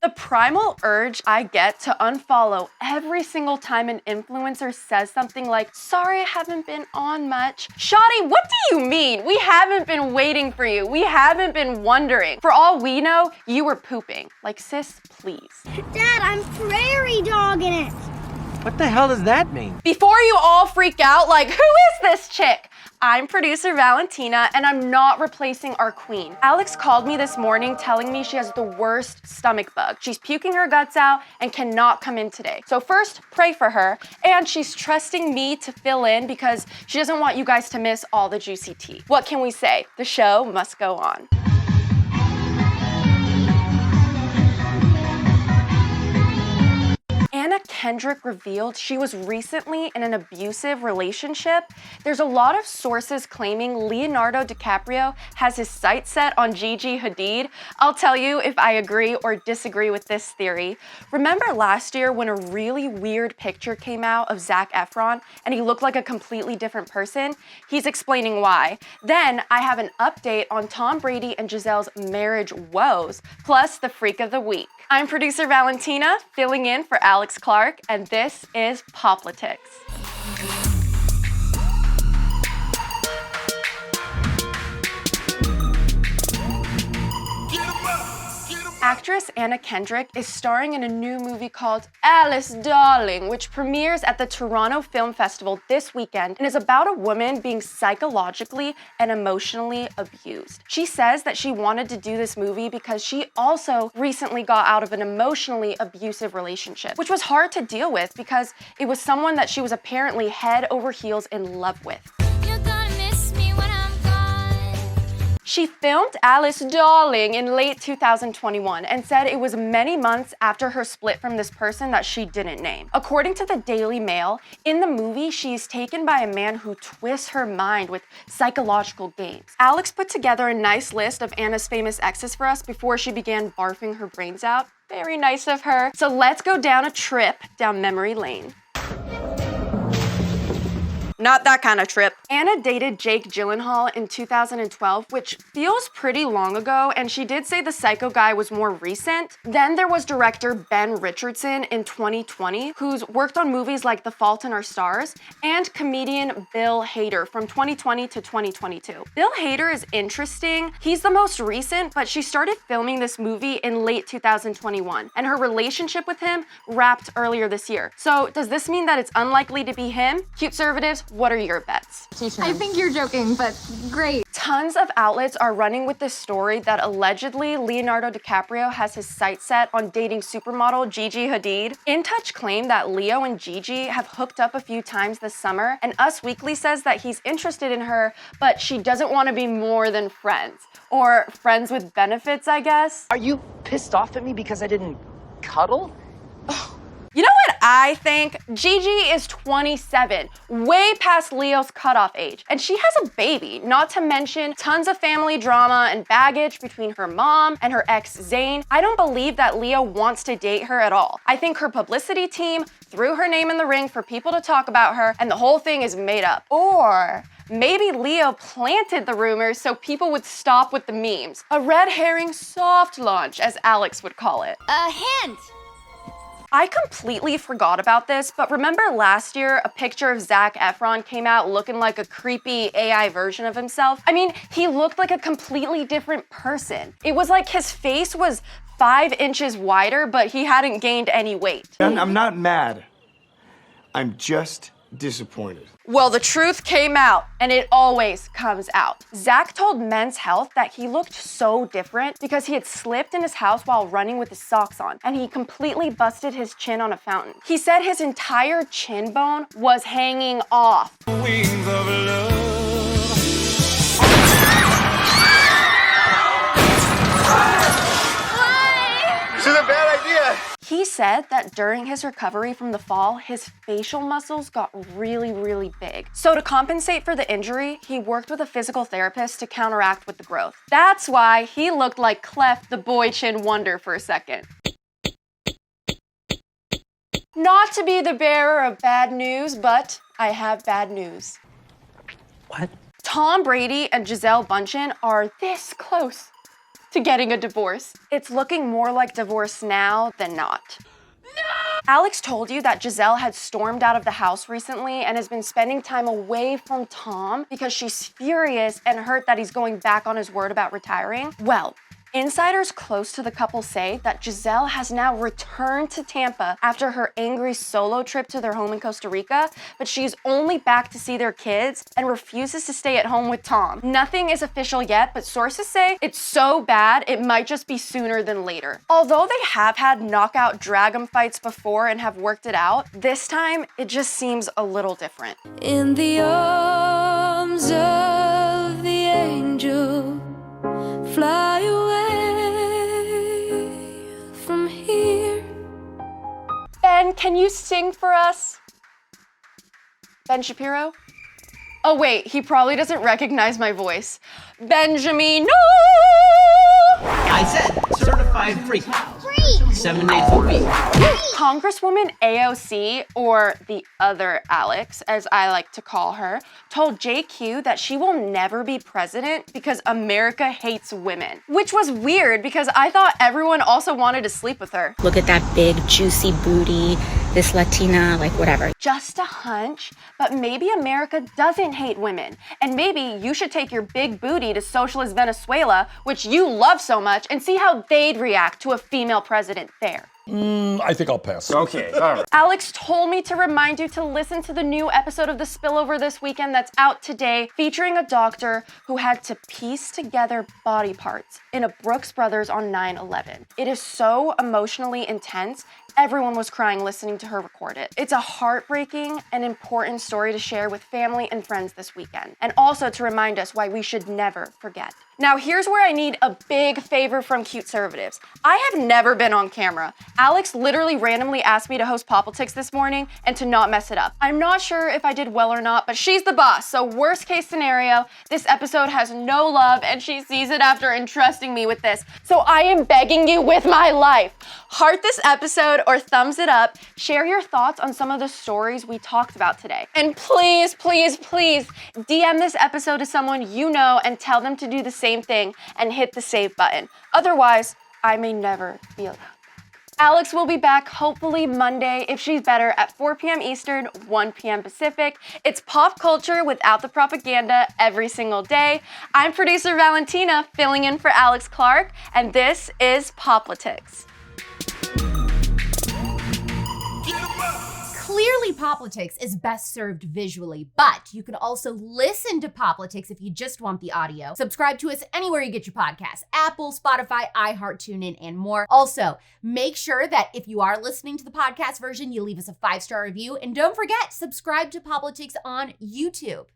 The primal urge I get to unfollow every single time an influencer says something like, sorry I haven't been on much. Shawty, what do you mean? We haven't been waiting for you. We haven't been wondering. For all we know, you were pooping. Like, sis, please. Dad, I'm prairie dogging it. What the hell does that mean? Before you all freak out like, who is this chick? I'm producer Valentina, and I'm not replacing our queen. Alex called me this morning telling me she has the worst stomach bug. She's puking her guts out and cannot come in today. So first, pray for her, and she's trusting me to fill in because she doesn't want you guys to miss all the juicy tea. What can we say? The show must go on. Kendrick revealed she was recently in an abusive relationship. There's a lot of sources claiming Leonardo DiCaprio has his sights set on Gigi Hadid. I'll tell you if I agree or disagree with this theory. Remember last year when a really weird picture came out of Zac Efron and he looked like a completely different person? He's explaining why. Then I have an update on Tom Brady and Gisele's marriage woes, plus the freak of the week. I'm producer Valentina, filling in for Alex Clark, and this is POPlitics. Actress Anna Kendrick is starring in a new movie called Alice Darling, which premieres at the Toronto Film Festival this weekend and is about a woman being psychologically and emotionally abused. She says that she wanted to do this movie because she also recently got out of an emotionally abusive relationship, which was hard to deal with because it was someone that she was apparently head over heels in love with. She filmed Alice Darling in late 2021 and said it was many months after her split from this person that she didn't name. According to the Daily Mail, in the movie, she's taken by a man who twists her mind with psychological games. Alex put together a nice list of Anna's famous exes for us before she began barfing her brains out. Very nice of her. So let's go down a trip down memory lane. Not that kind of trip. Anna dated Jake Gyllenhaal in 2012, which feels pretty long ago, and she did say the Psycho guy was more recent. Then there was director Ben Richardson in 2020, who's worked on movies like The Fault in Our Stars, and comedian Bill Hader from 2020 to 2022. Bill Hader is interesting. He's the most recent, but she started filming this movie in late 2021, and her relationship with him wrapped earlier this year. So does this mean that it's unlikely to be him? CUTEservatives, what are your bets? I think you're joking, but great. Tons of outlets are running with this story that allegedly Leonardo DiCaprio has his sights set on dating supermodel Gigi Hadid. In Touch claimed that Leo and Gigi have hooked up a few times this summer, and Us Weekly says that he's interested in her, but she doesn't want to be more than friends. Or friends with benefits, I guess. Are you pissed off at me because I didn't cuddle? You know what I think? Gigi is 27, way past Leo's cutoff age, and she has a baby, not to mention tons of family drama and baggage between her mom and her ex Zayn. I don't believe that Leo wants to date her at all. I think her publicity team threw her name in the ring for people to talk about her, and the whole thing is made up. Or maybe Leo planted the rumors so people would stop with the memes. A red herring soft launch, as Alex would call it. A hint. I completely forgot about this, but remember last year a picture of Zac Efron came out looking like a creepy AI version of himself? I mean, he looked like a completely different person. It was like his face was 5 inches wider, but he hadn't gained any weight. I'm not mad. I'm just disappointed. Well, the truth came out, and it always comes out. Zac told Men's Health that he looked so different because he had slipped in his house while running with his socks on, and he completely busted his chin on a fountain. He said his entire chin bone was hanging off. Wings of love. This is a bad idea. He said that during his recovery from the fall, his facial muscles got really big. So to compensate for the injury, he worked with a physical therapist to counteract with the growth. That's why he looked like Clef the Boy Chin Wonder for a second. Not to be the bearer of bad news, but I have bad news. What? Tom Brady and Gisele Bündchen are this close to getting a divorce. It's looking more like divorce now than not. Alex told you that Gisele had stormed out of the house recently and has been spending time away from Tom because she's furious and hurt that he's going back on his word about retiring. Well, insiders close to the couple say that Gisele has now returned to Tampa after her angry solo trip to their home in Costa Rica, but she's only back to see their kids and refuses to stay at home with Tom. Nothing is official yet, but sources say it's so bad it might just be sooner than later. Although they have had knockout drag-em fights before and have worked it out, this time it just seems a little different. In the arms of the angel, fly away from here. Ben, can you sing for us? Ben Shapiro? Oh wait, he probably doesn't recognize my voice. Benjamin, no! I said certified freak. 7 days a week. Congresswoman AOC, or the other Alex, as I like to call her, told JQ that she will never be president because America hates women. Which was weird because I thought everyone also wanted to sleep with her. Look at that big, juicy booty, this Latina, like whatever. Just a hunch, but maybe America doesn't hate women. And maybe you should take your big booty to socialist Venezuela, which you love so much, and see how they'd react to a female president there. I think I'll pass. Okay, all right. Alex told me to remind you to listen to the new episode of The Spillover this weekend that's out today, featuring a doctor who had to piece together body parts in a Brooks Brothers on 9/11. It is so emotionally intense. Everyone was crying listening to her record it. It's a heartbreaking and important story to share with family and friends this weekend, and also to remind us why we should never forget. Now here's where I need a big favor from CUTEservatives. I have never been on camera. Alex literally randomly asked me to host POPlitics this morning and to not mess it up. I'm not sure if I did well or not, but she's the boss, so worst case scenario, this episode has no love and she sees it after entrusting me with this. So I am begging you with my life. Heart this episode or thumbs it up. Share your thoughts on some of the stories we talked about today. And please, please, please DM this episode to someone you know and tell them to do the same thing and hit the save button. Otherwise, I may never be allowed back. Alex will be back hopefully Monday, if she's better, at 4 p.m. Eastern, 1 p.m. Pacific. It's pop culture without the propaganda every single day. I'm producer Valentina, filling in for Alex Clark, and this is POPlitics. Clearly, POPlitics is best served visually, but you can also listen to POPlitics if you just want the audio. Subscribe to us anywhere you get your podcasts: Apple, Spotify, iHeart, TuneIn, and more. Also, make sure that if you are listening to the podcast version, you leave us a 5-star review. And don't forget, subscribe to POPlitics on YouTube.